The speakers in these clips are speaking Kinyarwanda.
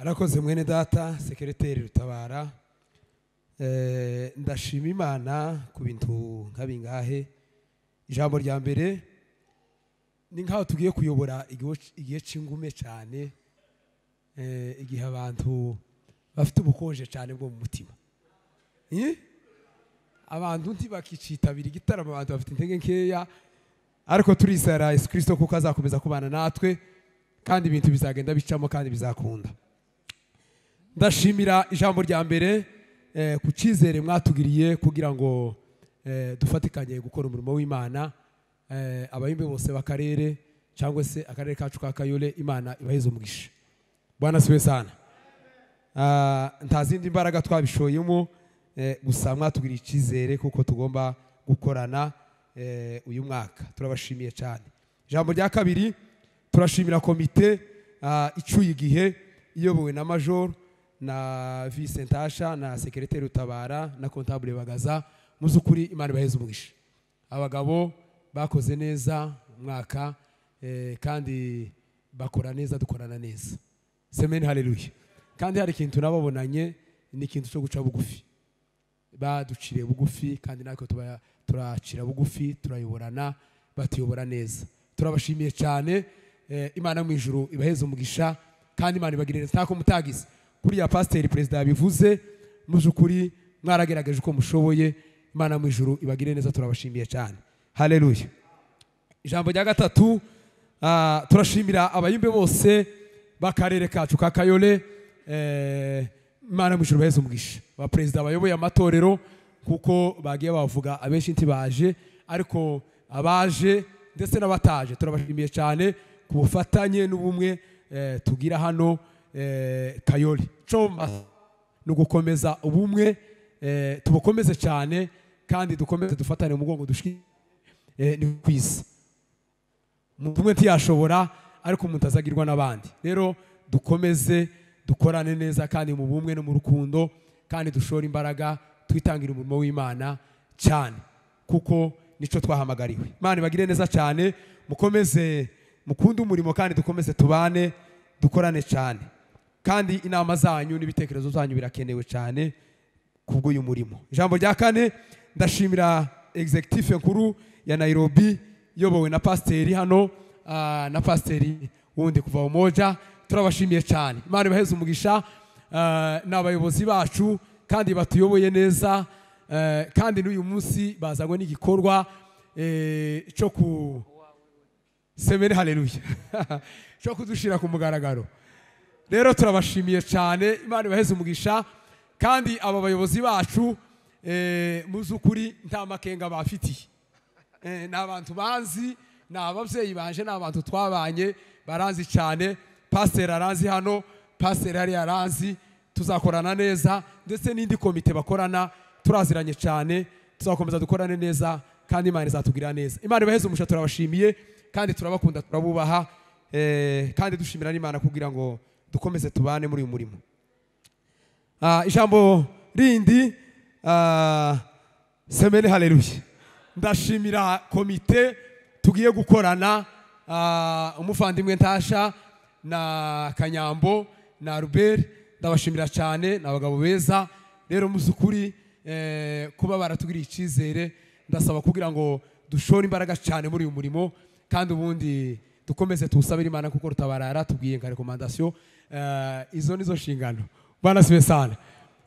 Arakoze mwene data sekreteri Rutabara. Ndashima Imana ku bintu nkabingahe. Ijambo rya mbere ni nkaho tugiye kuyobora igihe cingume cyane, igihe abantu bafite ubukonje cyane bwo mu mutima. Abantu ntibakicitabira igitaramo, abantu bafite intege nkeya, ariko turizera Yesu Kristo kuko azakomeza kubana natwe kandi ibintu bizagenda bicamo kandi bizakunda. Ndashimira ijambo rya mbere ku cyizere mwatugiriye kugira ngo dufatikanye gukora umurimo w'Imana. Abayimbe bose bakarere cyangwa se akarere kacu ka Kayole, Imana ibaheze umugisha. Bwana siwe sana. Nta zindi imbaraga twabishoyemo, gusa mwatugiriye icyizere kuko tugomba gukorana uyu mwaka. Turabashimiye cyane. Ijambo rya kabiri, turashimira komite icuye igihe iyobowe na Major na Vice Ntasha na Secretary Rutabara na Comptable Bagaza. Muzukuri Imana ibaheze umugisha. Abagabo bakoze neza umwaka kandi bakora neza, dukorana neza. Semeni haleluya. Kandi hari ikintu nababonanye, ni ikintu cyo guca bugufi. Baducire bugufi kandi natwe turacira bugufi, turayoborana, batuyobora neza. Turabashimiye cyane. Imana mu ijuru ibaheze umugisha kandi Imana ibagirire ntako mutagize. Kuriya Pastor President yabivuze, muzukuri mwaragerageje uko mushoboye. Imana mu ijuru ibagirire neza, turabashimiye cyane. Haleluya. Ijambo rya gatatu, turashimira abayimbe bose bakarere kacu ka Kayole. Imana mu ijuru ibaheze umugisha. Ba President bayoboye amatorero kuko bagiye bavuga abenshi ntibaje, ariko abaje ndetse n'abataje turabashimiye cyane ku bufatanye n'ubumwe tugira hano Kayole. Coma no gukomeza ubumwe, tubukomeze cyane kandi dukomeze dufatane mu mugongo dushiki ni kwisi. Umwe ntiyashobora ariko umuntu azagirwa n'abandi. Rero dukomeze dukorane neza kandi mu bumwe no mu rukundo, kandi dushora imbaraga twitangira umurimo w'Imana cyane kuko nico twahamagariwe. Imana ibagire neza cyane, mukomeze mukunde umurimo kandi dukomeze tubane dukorane cyane, kandi inama zanyu n'ibitekerezo zanyu birakenewe cyane kubw'uyu murimo. Ijambo rya kane, ndashimira executive nkuru ya Nairobi yobowe na Pastor hano na Pastor wundi kuva Umoja. Turabashimiye cyane. Imana ibaheze umugisha n'abayobozi bacu kandi batuyoboye neza, kandi n'uyu munsi bazanywe n'igikorwa cyo ku semeni haleluya cyo kudushira ku mugaragaro. Rero turabashimiye cyane. Imana ibaheze umugisha kandi aba bayobozi bacu muzukuri nta makenga bafitiye. N'abantu banzi, n'ababyeyi banje, n'abantu twabanye baranzi cyane. Pastor aranzi hano, Pastor hari aranzi. Tuzakorana neza ndetse n'indi komite bakorana, turaziranye cyane. Tuzakomeza dukorane neza kandi Imana izatugirira neza. Imana ibaheze umugisha. Turabashimiye kandi turabakunda, turabubaha, kandi dushimira n'Imana kugira ngo dukomeze tubane muri uyu murimo. Ijambo rindi, semeni haleluya. Ndashimira komite tugiye gukorana, umuvandimwe Ntasha na Kanyambo na Ruberi. Ndabashimira cyane, n'abagabo beza. Rero muzukuri kuba baratugiriye icyizere, ndasaba kugira ngo dushore imbaraga cyane muri uyu murimo, kandi ubundi dukomeze tuwusabire Imana kuko Rutabara yaratubwiye nka recommandation. Izo nizo nshingano. Bwana sibe sana.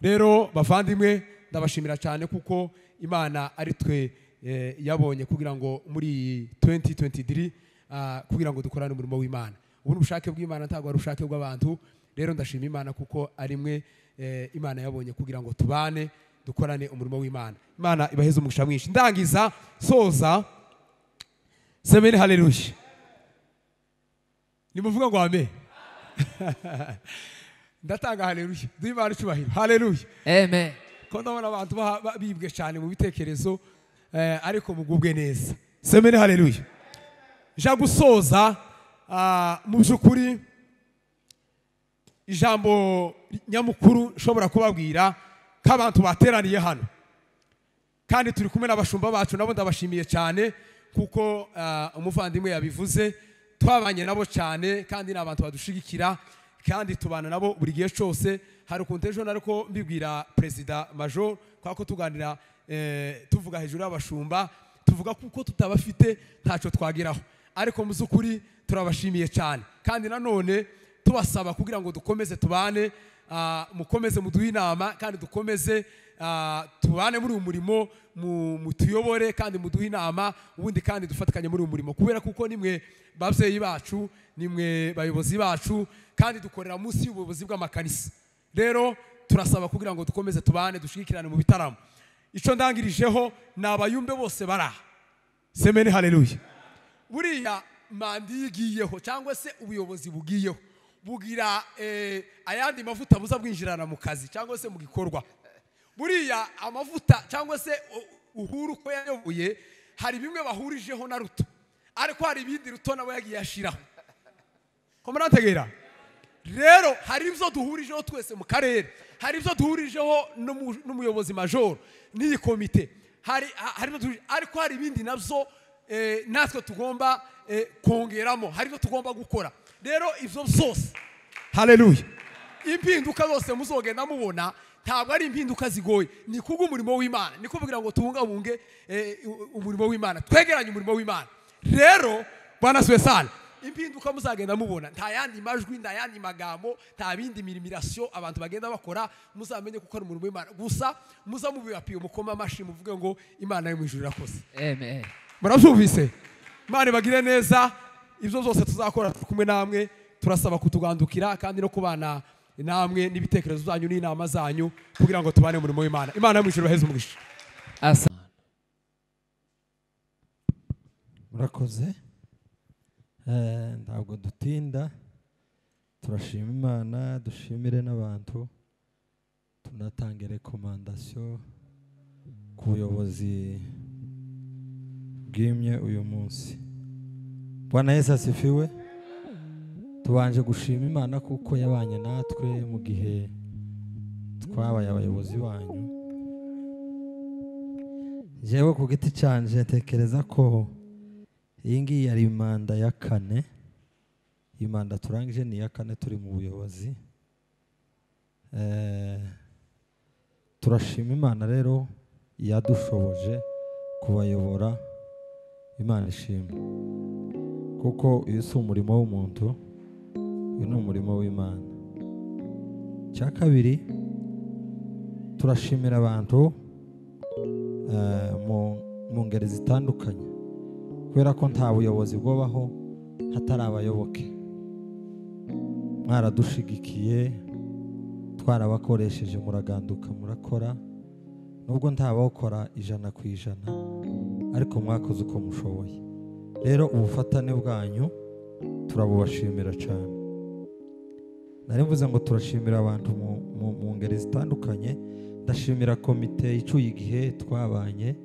Rero bavandimwe, ndabashimira cyane kuko Imana ari twe yabonye kugira ngo muri 2023 kugira ngo dukorane umurimo w'Imana. Ubu ubushake bw'Imana ntabwo ari ubushake bw'abantu. Rero ndashima Imana kuko ari mwe Imana yabonye kugira ngo tubane dukorane umurimo w'Imana. Imana ibaheze umugisha mwinshi. Ndangiza soza, semeni haleluya. Nimuvuga ngo amen. Ndatanga haleluya. Duhimana cyubahiro. Haleluya. Amen. Ko ndabona abantu bibwe cyane mu bitekerezo, ariko mugubwe neza. Semeni haleluya. Ja gusoza, mu byukuri ijambo nyamukuru nshobora kubabwira k'abantu bateraniye hano, kandi turi kumwe n'abashumba bacu, nabo ndabashimiye cyane kuko umuvandimwe yabivuze, twabanye nabo cyane kandi n'abantu badushigikira kandi tubana nabo buri gihe cyose. Hari ukuntu ejo nariko mbibwira Perezida Major kwako tuganira tuvuga hejuru y'abashumba, tuvuga kuko tutabafite ntacyo twageraho, ariko mu zukuri turabashimiye cyane. Kandi nanone tubasaba kugira ngo dukomeze tubane, mukomeze muduhe inama, kandi dukomeze tubane muri uyu murimo, mutuyobore kandi muduhe inama, ubundi kandi dufatikanye muri uyu murimo, kubera kuko nimwe babyeyi bacu, nimwe bayobozi bacu, kandi dukorera munsi y'ubuyobozi bw'amakanisa. Rero turasaba kugira ngo dukomeze tubane, dushigikirane mu bitaramo. Icyo ndangirijeho ni abayumbe bose baraha. Semeni haleluya. Buriya mandi yigiyeho cyangwa se ubuyobozi bugiyeho bugira ayandi mavuta buza bwinjirana mu kazi cyangwa se mu gikorwa. Buriya amavuta cyangwa se uhuru ko yayoboye, hari bimwe bahurijeho na Ruto, ariko hari ibindi Ruto nabo yagiye yashiraho. Ko murantegera? Rero hari ibyo duhurijeho twese mu karere, hari ibyo duhurijeho n'umuyobozi Major n'iyi komite, ariko hari ibindi nabyo natwe tugomba kongeramo, hari ibyo tugomba gukora. Rero ibyo byose, haleluya, impinduka zose muzogenda mubona ntabwo ari impinduka zigoye, ni kubwo umurimo w'Imana, ni kuvugira ngo tubungabunge umurimo w'Imana, twegeranye umurimo w'Imana. Rero Bwana Swesana, impinduka muzagenda mubona nta yandi majwi, nta yandi magambo, nta bindi mirimirasiyo abantu bagenda bakora, muzamenye kuko ari umurimo w'Imana gusa. Muza mubibapiye umukoma amashi, muvuge ngo Imana yo mu ijuru irakoze. Amen. Murabyumvise? Imana ibagire neza. Ibyo zose tuzakora kumwe namwe, turasaba kutugandukira kandi no kubana namwe n'ibitekerezo zanyu n'inama zanyu kugira ngo tubane umurimo w'Imana. Imana yo mu ijuru baheze umugisha. Murakoze. Ntabwo dutinda, turashima Imana, dushimire n'abantu, tunatange rekomandasiyo ku buyobozi bwimye uyu munsi. Bwana Yesu asifiwe. Tubanje gushima Imana kuko yabanye natwe mu gihe twabaye abayobozi banyu. Jewe ku giti cyanje ntekereza ko iyi ngiyi yari manda ya kane. Iyi manda turangije ni iya kane turi mu buyobozi. Turashima Imana rero yadushoboje kubayobora. Imana ishimwe, kuko uyu si umurimo w'umuntu, uyu ni umurimo w'Imana. Cya kabiri, turashimira abantu mu ngeri zitandukanye, kubera ko nta buyobozi bwobaho hatari abayoboke. Mwaradushigikiye, twarabakoresheje, muraganduka, murakora, nubwo ntabawukora 100%, ariko mwakoze uko mushoboye. Rero ubufatane bwanyu turabubashimira cyane. Nari mvuze ngo turashimira abantu mu ngeri zitandukanye. Ndashimira komite icuye igihe twabanye,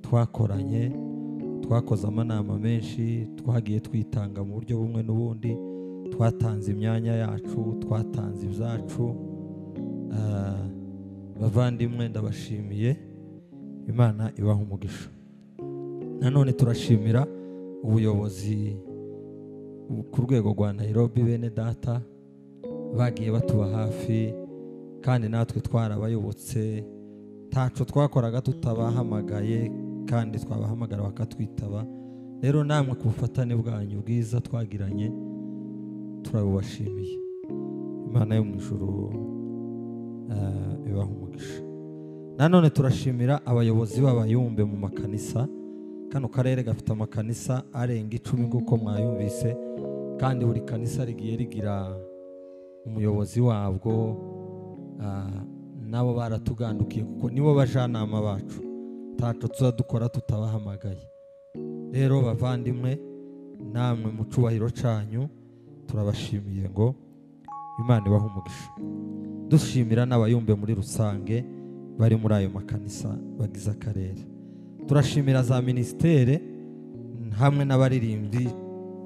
twakoranye, twakoze amanama menshi, twagiye twitanga mu buryo bumwe n'ubundi, twatanze imyanya yacu, twatanze ibyacu. Bavandimwe ndabashimiye, Imana ibaha umugisha. Nanone turashimira ubuyobozi ku rwego rwa Nairobi, bene data bagiye batuba hafi, kandi natwe twarabayobotse, ntaco twakoraga tutabahamagaye, kandi twabahamagara bakatwitaba. Rero namwe ku bufatane bwanyu bwiza twagiranye turabubashimiye. Imana yo mu ijuru ibaha umugisha. Nanone turashimira abayobozi b'abayumbe mu makanisa. Kano karere gafite amakanisa arenga 10 nguko mwayumvise, kandi buri kanisa rigiye rigira umuyobozi wabwo. Nabo baratugandukiye kuko nibo bajanama bacu, taco tuzadukora tutabahamagaye. Rero bavandimwe, namwe mu cubahiro canyu turabashimiye ngo Imana ibaha umugisha. Dushimira n'abayumbe muri rusange bari muri ayo makanisa bagize akarere. Turashimira za ministere hamwe n'abaririmbyi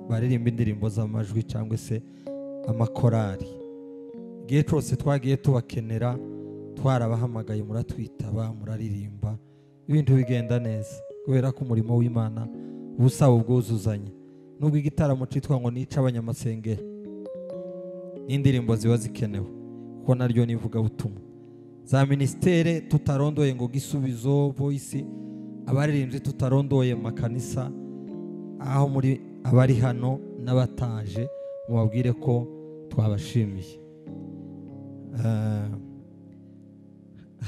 baririmba indirimbo z'amajwi cyangwa se amakorari. Igihe cyose twagiye tubakenera, twarabahamagaye, muratwitaba, muraririmba, ibintu bigenda neza, kubera ko umurimo w'Imana ubusaba ubwuzuzanye. Nubwo igitaramo cyitwa ngo nica abanyamasengero, n'indirimbo ziba zikenewe kuko naryo ni ivugabutumwa. Za ministere tutarondoye ngo Gisubizo Voice, abaririmbyi tutarondoye mu makanisa, aho muri abari hano n'abataje mubabwire ko twabashimiye.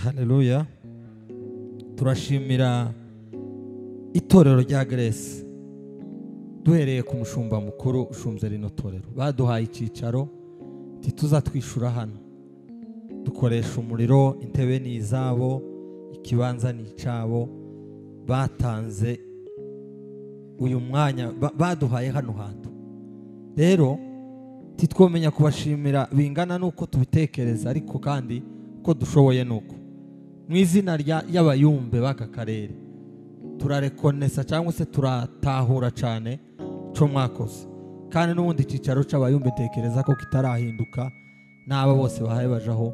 Haleluya. Turashimira itorero rya Grace, duhereye ku mushumba mukuru ushumze rino torero, baduhaye icicaro tituzatwishura hano, dukoresha umuriro, intebe ni izabo, ikibanza ni icabo, batanze uyu mwanya, baduhaye hano hantu. Rero titwomenya kubashimira bingana nuko tubitekereza, ariko kandi ko dushoboye nuko mu izina y'abayumbe baka karere turarekonesa cyangwa se turatahura cyane cyo mwakoze, kandi n'ubundi icicaro c'abayumbe tekereza ko kitarahinduka, n'aba bose bahaye bajaho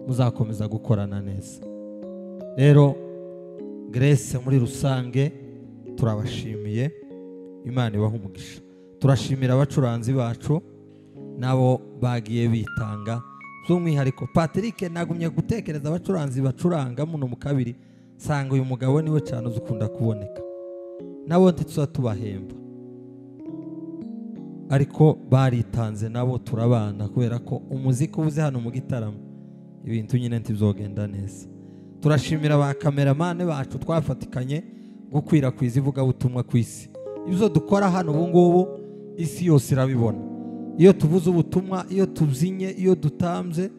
muzakomeza gukorana neza. Rero Grace muri rusange turabashimiye, Imana ibaha umugisha. Turashimira abacuranzi bacu nabo bagiye bitanga, by'umwihariko Patrick nagumye gutekereza abacuranzi bacuranga muno mu kabiri, sanga uyu mugabo niwe cyane uzukunda kuboneka, nabo ntituzaba tubahemba, ariko baritanze nabo turabana, kubera ko umuziki ubuze hano mu gitaramo ibintu nyine ntibizogenda neza. Turashimira ba kameramane bacu twafatikanye gukwirakwiza ivugabutumwa ku isi. Ibyo dukora hano ubu ngubu isi yose irabibona, iyo tuvuze ubutumwa, iyo tuzinye, iyo dutambye,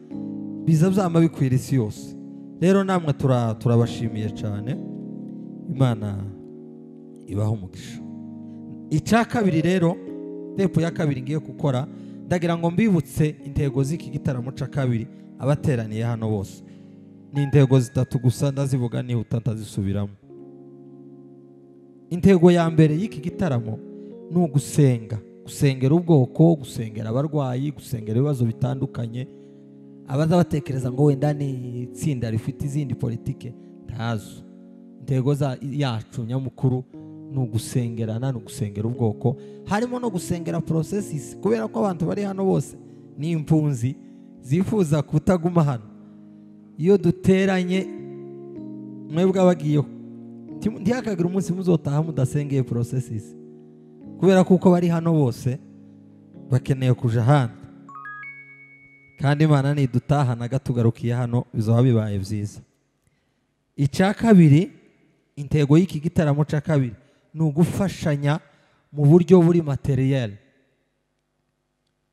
biza byama bikwira isi yose. Rero namwe turabashimiye cyane, Imana ibaha umugisha. Icya kabiri rero, tepo ya kabiri ngiye gukora, ndagira ngo mbibutse intego z'iki gitaramo cya kabiri abateraniye hano bose. Ni intego zitatu gusa, ndazivuga nihuta ntazisubiramo. Intego ya mbere y'iki gitaramo ni ugusenga, gusengera ubwoko, gusengera abarwayi, gusengera ibibazo bitandukanye. Abaza batekereza ngo wenda ni itsinda rifite izindi politike, ntazo. Intego yacu nyamukuru ni ugusengerana, ni ugusengera ubwoko, harimo no gusengera processes, kubera ko abantu bari hano bose ni impunzi zifuza kutaguma hano. Iyo duteranye mwebwe abagiyeho ntihakagira umunsi muzotaha mudasengeye processes, kubera kuko bari hano bose bakeneye kuja hano, kandi Imana nidutahana gatugarukiye hano bizoba bibaye byiza. Icya kabiri, intego y'iki gitaramo cya kabiri ni ugufashanya mu buryo buri materiel.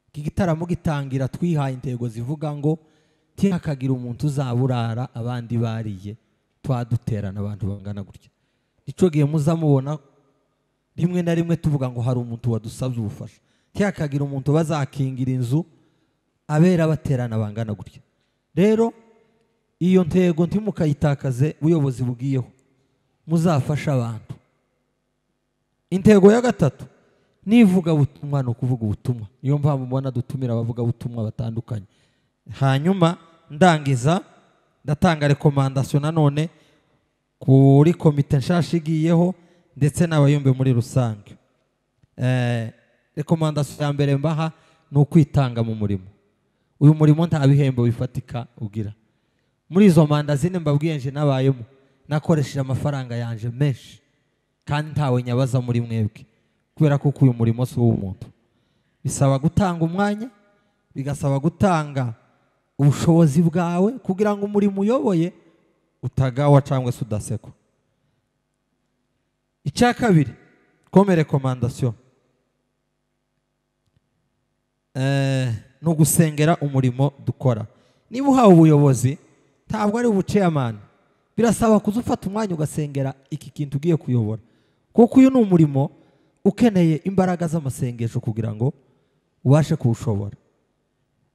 Iki gitaramo gitangira twihaye intego zivuga ngo ntihakagira umuntu uzaburara abandi bariye, twaduterana abantu bangana gutya. Nicyo gihe muzamubona rimwe na rimwe tuvuga ngo hari umuntu wadusabye ubufasha, ntihakagira umuntu bazakingira inzu abera baterana bangana gutya. Rero iyo ntego ntimukayitakaze, ubuyobozi bugiyeho muzafasha abantu. Intego ya gatatu ni ivugabutumwa, ni ukuvuga ubutumwa. Niyo mpamvu mubona dutumira abavugabutumwa batandukanye. Hanyuma ndangiza ndatanga rekomandasiyo nanone kuri komite nshasha igiyeho ndetse n'abayumbe muri rusange. Rekomandasiyo ya mbere mbaha ni ukwitanga mu murimo. Uyu murimo nta bihembo bifatika ugira. Muri izo manda zine mbabwiye nje nabayemo, nakoresheje amafaranga yanje menshi, kandi ntawe nyabaza muri mwebwe, kubera ko uyu murimo si uw'umuntu. Bisaba gutanga umwanya, bigasaba gutanga ubushobozi bwawe kugira ngo umurimo uyoboye utagawa cyangwa se udasekwa. Icya kabiri, comme rekomandasiyo, ni ugusengera umurimo dukora. Niba uhawe ubuyobozi, ntabwo ari ubuceyamani, birasaba kuza ufata umwanya ugasengera iki kintu ugiye kuyobora, kuko uyu ni umurimo ukeneye imbaraga z'amasengesho kugira ngo ubashe kuwushobora.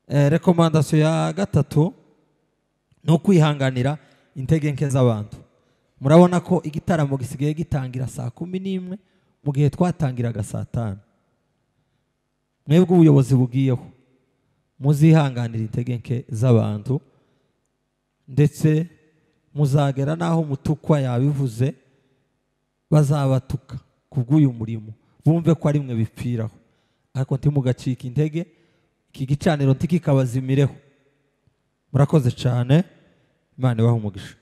Rekomandasiyo ya gatatu ni ukwihanganira intege nke z'abantu. Murabona ko igitaramo gisigaye gitangira saa 11 mu gihe twatangiraga saa 5. Mwebwe ubuyobozi bugiyeho muzihanganira intege nke z'abantu, ndetse muzagera naho mutukwa yabivuze, bazabatuka kubw'uyu murimo, bumve ko ari mwe bipfiraho, ariko ntimugacika intege. iki gicaniro ntikikabazimireho. Murakoze cyane, Imana ibahe umugisha.